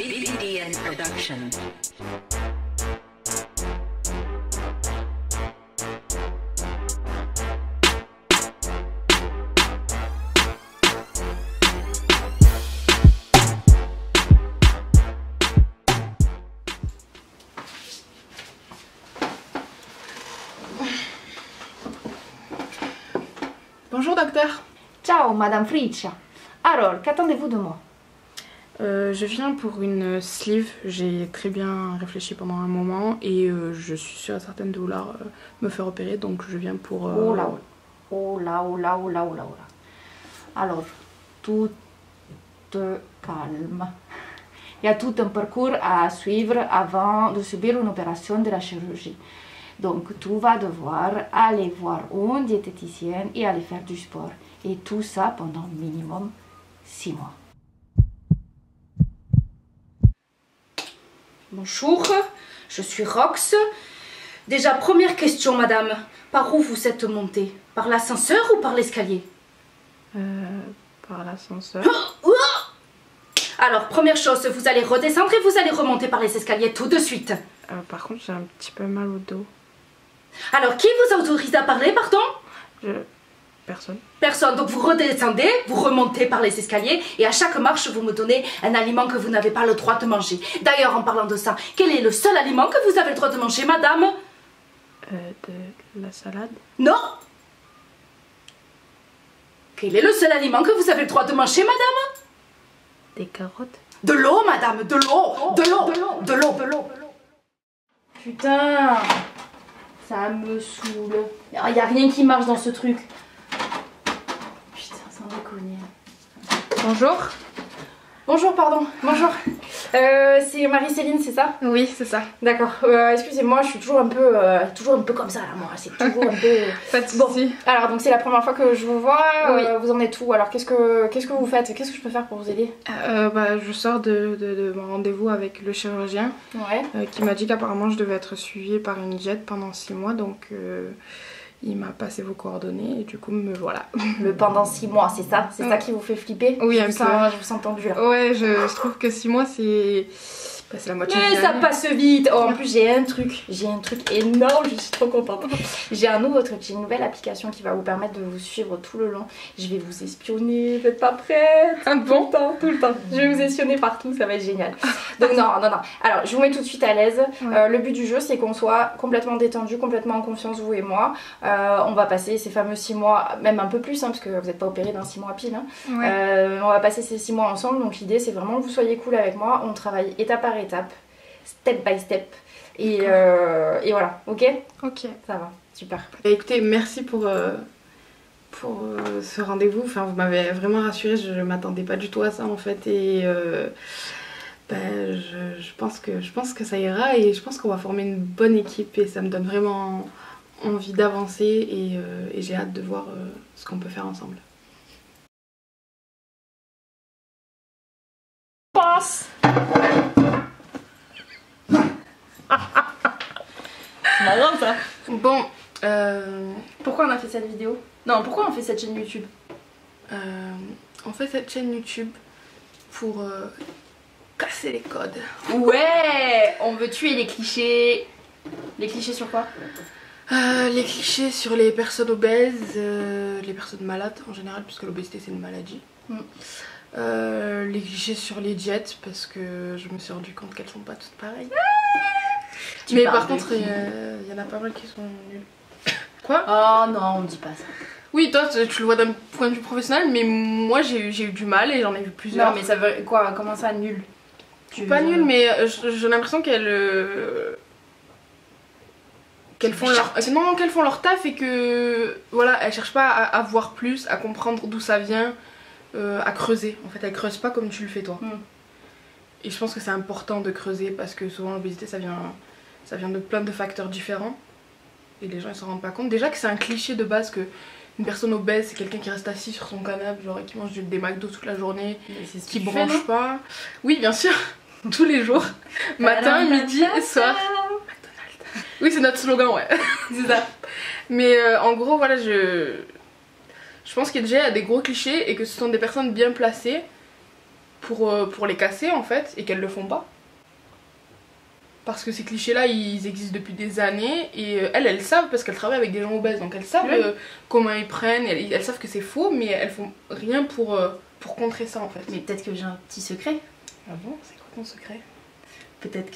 BDN Production. Bonjour docteur. Ciao Madame Friccia. Alors, qu'attendez-vous de moi? Je viens pour une sleeve, j'ai très bien réfléchi pendant un moment et je suis sûre et certaine de vouloir me faire opérer, donc je viens pour... Oh là, oh là, oh là, oh là, oh là, oh là. Alors, tout calme. Il y a tout un parcours à suivre avant de subir une opération de la chirurgie. Donc, tu vas devoir aller voir une diététicienne et aller faire du sport. Et tout ça pendant minimum 6 mois. Bonjour, je suis Rox. Déjà, première question, madame. Par où vous êtes montée? Par l'ascenseur ou par l'escalier? Par l'ascenseur. Alors, première chose, vous allez redescendre et vous allez remonter par les escaliers tout de suite. Par contre, j'ai un petit peu mal au dos. Alors, qui vous autorise à parler, pardon? Personne. Personne. Donc, vous redescendez, vous remontez par les escaliers et à chaque marche, vous me donnez un aliment que vous n'avez pas le droit de manger. D'ailleurs, en parlant de ça, quel est le seul aliment que vous avez le droit de manger, madame? De la salade. Non. Quel est le seul aliment que vous avez le droit de manger, madame? Des carottes. De l'eau, madame, de l'eau, de l'eau, de l'eau, de l'eau. Putain, ça me saoule. Y a rien qui marche dans ce truc. Putain, sans déconner. Bonjour. Bonjour, pardon, bonjour. C'est Marie-Céline, c'est ça? Oui, c'est ça. D'accord, excusez-moi, je suis toujours un peu comme ça là, moi, c'est toujours un peu... Pas de soucis. Alors, donc c'est la première fois que je vous vois, Oui. vous en êtes où? Alors, qu'est-ce que vous faites? Qu'est-ce que je peux faire pour vous aider? Je sors de mon rendez-vous avec le chirurgien Ouais. qui m'a dit qu'apparemment je devais être suivie par une diète pendant 6 mois, donc il m'a passé vos coordonnées et du coup me voilà. Le pendant 6 mois, c'est ça? C'est ça qui vous fait flipper? Oui, un peu. Je vous sens tendu là. Ouais, je trouve que 6 mois c'est la moitié Mais de ça l'année. passe vite. Oh, en plus j'ai un truc énorme, je suis trop contente. J'ai un nouveau truc, j'ai une nouvelle application qui va vous permettre de vous suivre tout le long. Je vais vous espionner, vous n'êtes pas prête? Ah bon? Tout le temps. Je vais vous espionner partout, ça va être génial. Donc non. Alors je vous mets tout de suite à l'aise. Ouais. Le but du jeu c'est qu'on soit complètement détendu, complètement en confiance vous et moi. On va passer ces fameux 6 mois, même un peu plus, hein, parce que vous n'êtes pas opéré d'un 6 mois pile. Hein. Ouais. On va passer ces 6 mois ensemble, donc l'idée c'est vraiment que vous soyez cool avec moi. On travaille étape par étape, step by step. Et voilà, ok? Ok. Ça va, super. Écoutez, merci pour ce rendez-vous. Enfin, vous m'avez vraiment rassurée, je m'attendais pas du tout à ça en fait. Et je pense que ça ira et je pense qu'on va former une bonne équipe et ça me donne vraiment envie d'avancer et j'ai hâte de voir ce qu'on peut faire ensemble. Passe. C'est marrant ça. Bon, Pourquoi on a fait cette vidéo? Non, pourquoi on fait cette chaîne YouTube? on fait cette chaîne YouTube pour casser les codes. Ouais, on veut tuer les clichés. Les clichés sur quoi? Les clichés sur les personnes obèses, les personnes malades en général, puisque l'obésité c'est une maladie. Les clichés sur les diètes, parce que je me suis rendu compte qu'elles sont pas toutes pareilles. Mais par contre, il y en a pas mal qui sont nuls. Quoi? Oh non, on dit pas ça. Oui, toi tu le vois d'un point de vue professionnel, mais moi j'ai eu du mal et j'en ai vu plusieurs. Non, mais ça veut quoi? Comment ça, nul? Pas nul, mais j'ai l'impression qu'elles font leur taf et que voilà, elles cherchent pas à voir plus, à comprendre d'où ça vient, à creuser. En fait, elles creusent pas comme tu le fais toi. Et je pense que c'est important de creuser parce que souvent l'obésité ça vient de plein de facteurs différents et les gens ils s'en rendent pas compte. Déjà que c'est un cliché de base que une personne obèse c'est quelqu'un qui reste assis sur son canapé genre et qui mange des McDo toute la journée, qui branche pas. Oui, bien sûr. Tous les jours, matin, midi, soir. McDonald's. Oui, c'est notre slogan, ouais. C'est ça. Mais en gros, voilà, je pense qu'il y a déjà des gros clichés et que ce sont des personnes bien placées pour les casser en fait et qu'elles le font pas. Parce que ces clichés-là, ils existent depuis des années et elles savent parce qu'elles travaillent avec des gens obèses, donc elles savent comment ils prennent, elles savent que c'est faux, mais elles font rien pour contrer ça en fait. Mais peut-être que j'ai un petit secret. Ah bon? C'est quoi ton secret? Peut-être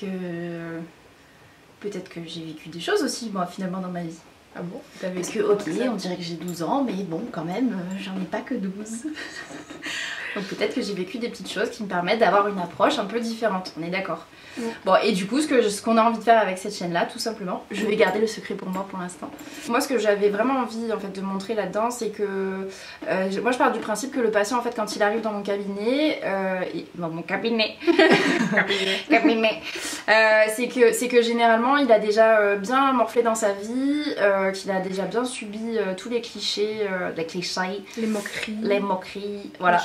que j'ai vécu des choses aussi, moi, finalement, dans ma vie. Ah bon? Parce que, ok, on dirait que j'ai 12 ans, mais bon, quand même, j'en ai pas que 12. Donc peut-être que j'ai vécu des petites choses qui me permettent d'avoir une approche un peu différente, on est d'accord. Bon, et du coup, ce qu'on a envie de faire avec cette chaîne-là, tout simplement, je vais garder le secret pour moi pour l'instant. Moi, ce que j'avais vraiment envie en fait de montrer là-dedans, c'est que moi, je pars du principe que le patient, en fait, quand il arrive dans mon cabinet, c'est que généralement, il a déjà bien morflé dans sa vie, qu'il a déjà bien subi tous les clichés, les moqueries, voilà,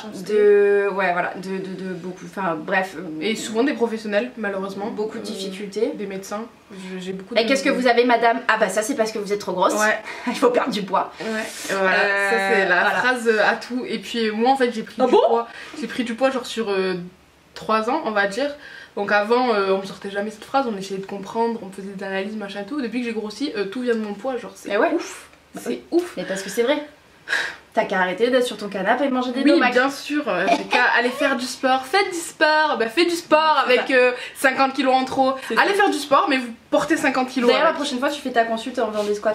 de beaucoup, enfin bref. Et souvent des professionnels, malheureusement. Beaucoup de difficultés. Des médecins. J'ai beaucoup Et qu'est-ce que vous avez, madame? Ah bah ça c'est parce que vous êtes trop grosse. Ouais. Il faut perdre du poids. Ouais. Voilà, ça c'est la phrase à tout. Et puis moi en fait j'ai pris du poids. J'ai pris du poids genre sur 3 ans on va dire. Donc avant on me sortait jamais cette phrase, on essayait de comprendre, on faisait des analyses machin tout. Depuis que j'ai grossi, tout vient de mon poids, genre c'est ouf. C'est ouf. Mais parce que c'est vrai. T'as qu'à arrêter d'être sur ton canapé et manger des Oui, domacs. bien sûr, j'ai qu'à aller faire du sport. Faites du sport, bah fais du sport avec 50 kilos en trop. Allez faire du sport, mais vous portez 50 kilos. D'ailleurs, la prochaine fois, tu fais ta consulte en faisant des squats.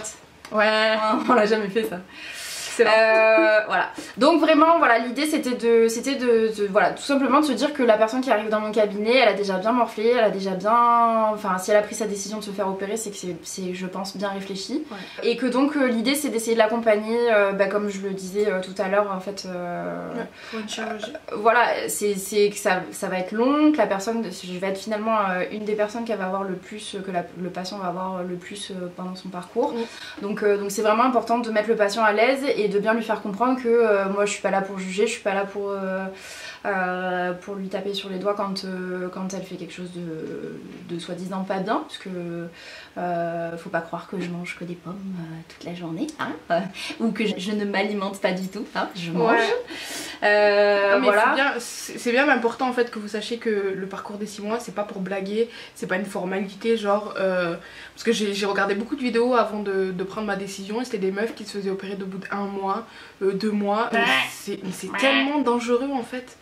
Ouais, on l'a jamais fait ça. Voilà. Donc vraiment, voilà, l'idée c'était de voilà, tout simplement de se dire que la personne qui arrive dans mon cabinet, elle a déjà bien morflé, elle a déjà bien, enfin, si elle a pris sa décision de se faire opérer, c'est que c'est, je pense, bien réfléchi. Ouais. Et que donc l'idée c'est d'essayer de l'accompagner, comme je le disais tout à l'heure, en fait. Pour une chirurgie. Voilà, c'est que ça va être long, que la personne, je vais être finalement une des personnes qui va avoir le plus, que le patient va avoir le plus pendant son parcours. Donc c'est vraiment important de mettre le patient à l'aise et de bien lui faire comprendre que moi je suis pas là pour juger, je suis pas là pour lui taper sur les doigts quand elle fait quelque chose de soi-disant pas bien, parce que faut pas croire que je mange que des pommes toute la journée, hein, ou que je ne m'alimente pas du tout, hein, je mange. Mais voilà. C'est bien important en fait que vous sachiez que le parcours des 6 mois c'est pas pour blaguer, c'est pas une formalité genre parce que j'ai regardé beaucoup de vidéos avant de prendre ma décision et c'était des meufs qui se faisaient opérer de bout d'1 mois, 2 mois, c'est tellement dangereux en fait.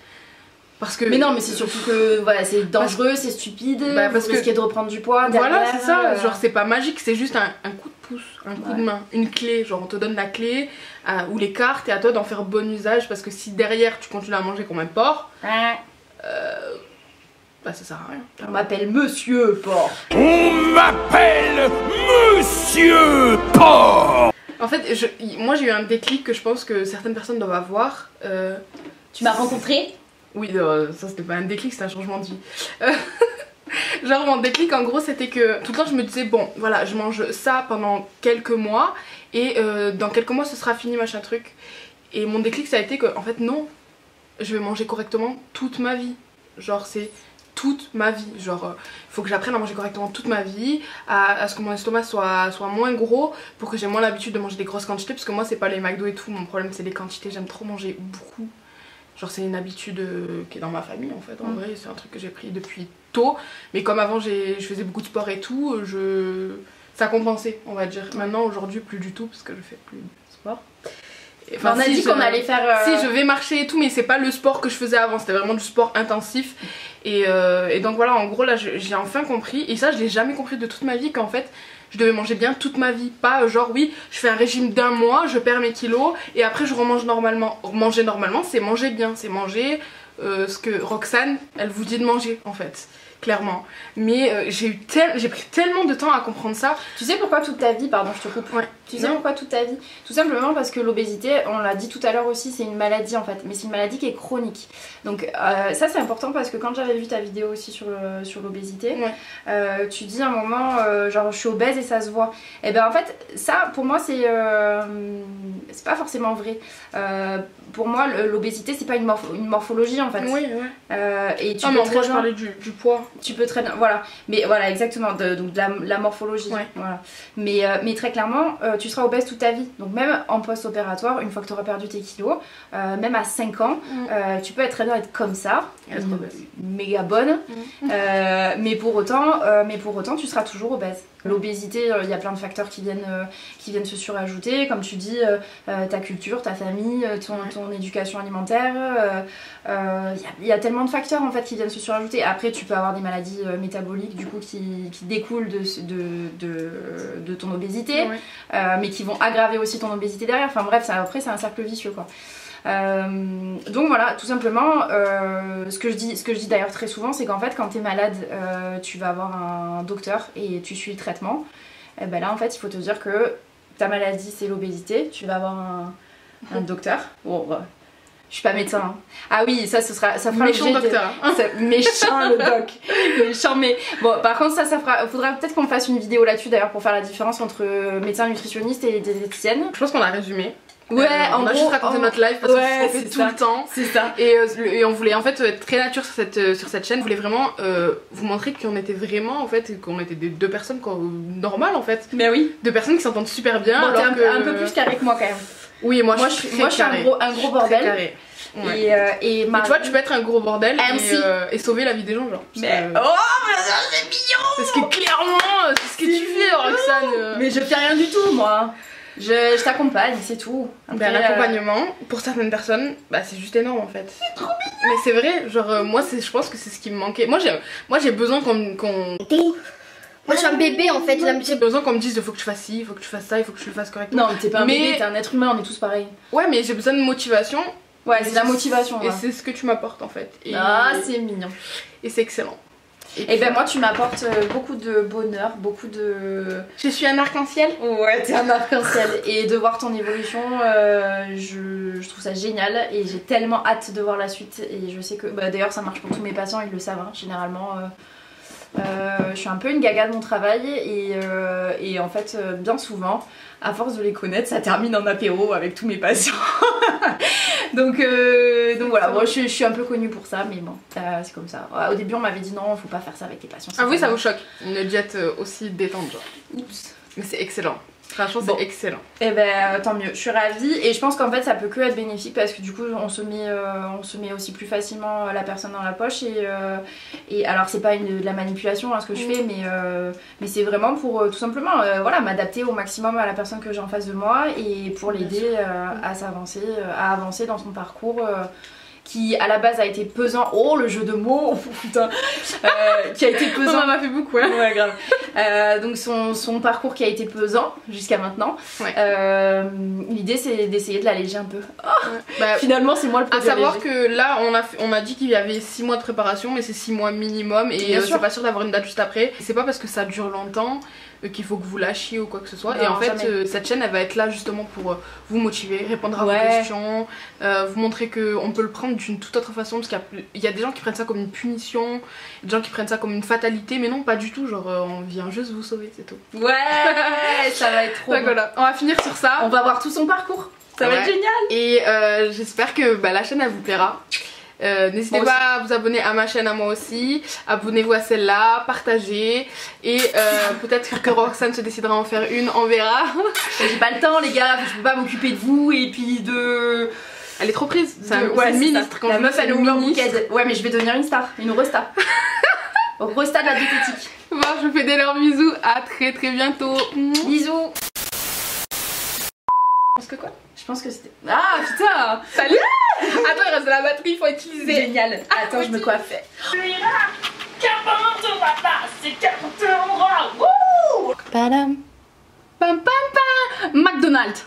Parce que... Mais non, mais c'est surtout que voilà, c'est dangereux, c'est stupide, parce que risquer de reprendre du poids derrière. Voilà, c'est ça, genre c'est pas magique, c'est juste un coup de pouce, un coup de main, une clé, genre on te donne la clé ou les cartes et à toi d'en faire bon usage parce que si derrière tu continues à manger comme un porc, bah ça sert à rien. On m'appelle Monsieur Porc. On m'appelle Monsieur Porc. En fait, moi j'ai eu un déclic que je pense que certaines personnes doivent avoir. Tu m'as rencontré? Oui, ça c'était pas un déclic, c'était un changement de vie. Genre mon déclic en gros c'était que tout le temps je me disais bon voilà je mange ça pendant quelques mois et dans quelques mois ce sera fini machin truc. Et mon déclic ça a été que en fait non, je vais manger correctement toute ma vie. Genre c'est toute ma vie, genre il faut que j'apprenne à manger correctement toute ma vie, à ce que mon estomac soit moins gros pour que j'ai moins l'habitude de manger des grosses quantités parce que moi c'est pas les McDo et tout, mon problème c'est les quantités, j'aime trop manger beaucoup. Genre c'est une habitude qui est dans ma famille en fait, en vrai c'est un truc que j'ai pris depuis tôt, mais comme avant je faisais beaucoup de sport et tout, ça compensait on va dire. Maintenant aujourd'hui plus du tout parce que je fais plus de sport. Enfin, on a dit qu'on allait faire... Si je vais marcher et tout mais c'est pas le sport que je faisais avant, c'était vraiment du sport intensif et donc voilà en gros là j'ai enfin compris et ça je l'ai jamais compris de toute ma vie qu'en fait je devais manger bien toute ma vie, pas genre oui je fais un régime d'1 mois, je perds mes kilos et après je remange normalement. Manger normalement c'est manger bien, c'est manger ce que Roxane elle vous dit de manger en fait, clairement. Mais j'ai pris tellement de temps à comprendre ça. Tu sais pourquoi toute ta vie, pardon je te coupe, tu sais pourquoi toute ta vie? Tout simplement parce que l'obésité, on l'a dit tout à l'heure aussi, c'est une maladie en fait, mais c'est une maladie qui est chronique. Donc ça c'est important parce que quand j'avais vu ta vidéo aussi sur l'obésité, tu dis à un moment genre je suis obèse et ça se voit. Et ben en fait ça pour moi c'est c'est pas forcément vrai. Pour moi, l'obésité, c'est pas une morphologie en fait. Oui, ouais. Et tu Non, peux mais en très gros, je bien... parlais du poids. Tu peux très bien, voilà, mais voilà exactement, donc de la morphologie, Ouais. voilà. Mais très clairement, tu seras obèse toute ta vie, donc même en post-opératoire, une fois que tu auras perdu tes kilos, même à 5 ans, tu peux très bien être comme ça, méga bonne, mais pour autant tu seras toujours obèse. L'obésité, il y a plein de facteurs qui viennent se surajouter, comme tu dis, ta culture, ta famille, ton éducation alimentaire, il y a tellement de facteurs en fait qui viennent se surajouter. Après tu peux avoir des maladies métaboliques du coup qui découlent de ton obésité, mais qui vont aggraver aussi ton obésité derrière. Enfin bref, après c'est un cercle vicieux quoi. Donc voilà, tout simplement, ce que je dis d'ailleurs très souvent, c'est qu'en fait quand t'es malade, tu vas avoir un docteur et tu suis le traitement. Et ben là en fait il faut te dire que ta maladie c'est l'obésité, tu vas avoir un docteur. Bon, je suis pas médecin. Hein. Ah oui, ça fera méchant docteur. Méchant le doc. Méchant, mais bon, par contre ça faudra peut-être qu'on fasse une vidéo là-dessus d'ailleurs pour faire la différence entre médecin nutritionniste et diététicienne. Je pense qu'on a résumé. Ouais, on a juste raconté notre life parce que c'est fait tout le temps. C'est ça. Et on voulait en fait être très nature sur cette chaîne. On voulait vraiment vous montrer qu'on était vraiment en fait, qu'on était des deux personnes normales en fait. Mais oui. Deux personnes qui s'entendent super bien. Bon, alors t'es un peu plus carré que moi quand même. Oui, moi je suis un gros bordel. Carré. Ouais. Et tu vois, tu peux être un gros bordel MC. et sauver la vie des gens, genre. Mais oh, mais ça c'est mignon. Parce que clairement, c'est ce que tu fais, Roxane. Mais je fais rien du tout, moi. Je t'accompagne, c'est tout. L'accompagnement, pour certaines personnes, c'est juste énorme en fait. C'est trop mignon. Mais c'est vrai, genre moi je pense que c'est ce qui me manquait. Moi j'ai besoin qu'on... Moi je suis un bébé en fait. J'ai besoin qu'on me dise il faut que tu fasses ci, il faut que tu fasses ça, il faut que tu le fasses correctement. Non, mais t'es pas un bébé, t'es un être humain, on est tous pareils. Ouais, mais j'ai besoin de motivation. Ouais, c'est la motivation. Et c'est ce que tu m'apportes en fait. C'est mignon. Et c'est excellent. Et ben moi tu m'apportes beaucoup de bonheur, beaucoup de... Je suis un arc-en-ciel. Ouais, t'es un arc-en-ciel. Et de voir ton évolution, je trouve ça génial. Et j'ai tellement hâte de voir la suite. Et je sais que... d'ailleurs ça marche pour tous mes patients, ils le savent hein, généralement. Je suis un peu une gaga de mon travail. Et en fait bien souvent, à force de les connaître, ça termine en apéro avec tous mes patients. donc voilà, moi je suis un peu connue pour ça, mais bon, c'est comme ça. Au début on m'avait dit non, faut pas faire ça avec tes patients. Ah oui, ça vous choque, une diète aussi détente genre. Oups. Mais c'est excellent. Franchement, c'est excellent. Et ben tant mieux, je suis ravie et je pense qu'en fait ça peut que être bénéfique parce que du coup on se met aussi plus facilement la personne dans la poche et alors c'est pas de la manipulation hein, ce que je fais mais c'est vraiment pour tout simplement voilà, m'adapter au maximum à la personne que j'ai en face de moi et pour l'aider à avancer dans son parcours. Qui à la base a été pesant, oh le jeu de mots, putain, qui a été pesant. On en a fait beaucoup, hein. Ouais, grave. Donc son parcours qui a été pesant jusqu'à maintenant. Ouais. L'idée c'est d'essayer de l'alléger un peu. Oh, finalement c'est moi le produit. À savoir que là on a dit qu'il y avait 6 mois de préparation, mais c'est 6 mois minimum et c'est pas sûr d'avoir une date juste après. C'est pas parce que ça dure longtemps qu'il faut que vous lâchiez ou quoi que ce soit. Non, et en fait cette chaîne elle va être là justement pour vous motiver, répondre à vos questions, vous montrer qu'on peut le prendre d'une toute autre façon parce qu'il y a des gens qui prennent ça comme une punition, des gens qui prennent ça comme une fatalité, mais non pas du tout, genre on vient juste vous sauver, c'est tout. Ouais, ça va être trop donc voilà, on va finir sur ça. On va voir tout son parcours, ça va être génial. Et j'espère que la chaîne elle vous plaira. N'hésitez pas à vous abonner à ma chaîne à moi aussi, abonnez-vous à celle-là, partagez et peut-être que Roxane se décidera à en faire une, on verra. J'ai pas le temps les gars, je peux pas m'occuper de vous et puis de... Elle est trop prise, c'est une ministre quand la meuf elle est ministre. Ouais mais je vais devenir une star, une resta. Resta de la diététique. Bon, je vous fais d'énormes bisous, à très bientôt. Bisous. Je pense que quoi? Je pense que c'était... Ah putain. Salut. Attends, il reste de la batterie, il faut utiliser. Génial. Attends, je me coiffe. Padam. Pam pam pam. McDonald's.